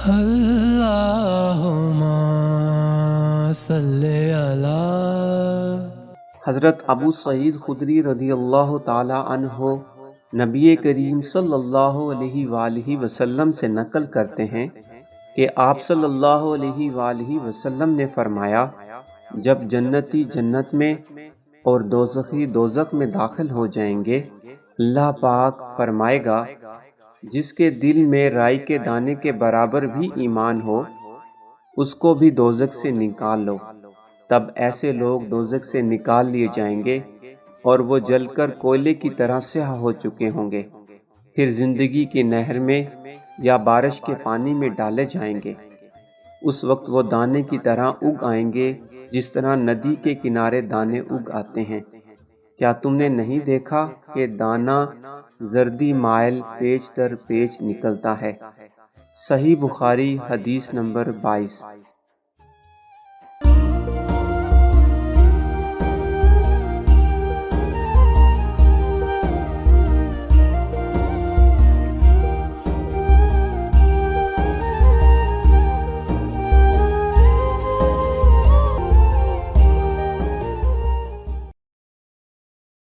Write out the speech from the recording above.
اللہم صلی علی۔ حضرت ابو سعید خدری رضی اللہ تعالی عنہ نبی کریم صلی اللہ علیہ وآلہ وسلم سے نقل کرتے ہیں کہ آپ صلی اللہ علیہ وآلہ وسلم نے فرمایا، جب جنتی جنت میں اور دوزخی دوزخ میں داخل ہو جائیں گے، اللہ پاک فرمائے گا جس کے دل میں رائی کے دانے کے برابر بھی ایمان ہو اس کو بھی دوزخ سے نکال لو۔ تب ایسے لوگ دوزخ سے نکال لیے جائیں گے اور وہ جل کر کوئلے کی طرح سیاہ ہو چکے ہوں گے، پھر زندگی کی نہر میں یا بارش کے پانی میں ڈالے جائیں گے۔ اس وقت وہ دانے کی طرح اگ آئیں گے جس طرح ندی کے کنارے دانے اگ آتے ہیں۔ کیا تم نے نہیں دیکھا کہ دانہ زردی مائل پیچ در پیچ نکلتا ہے؟ صحیح بخاری حدیث نمبر 22۔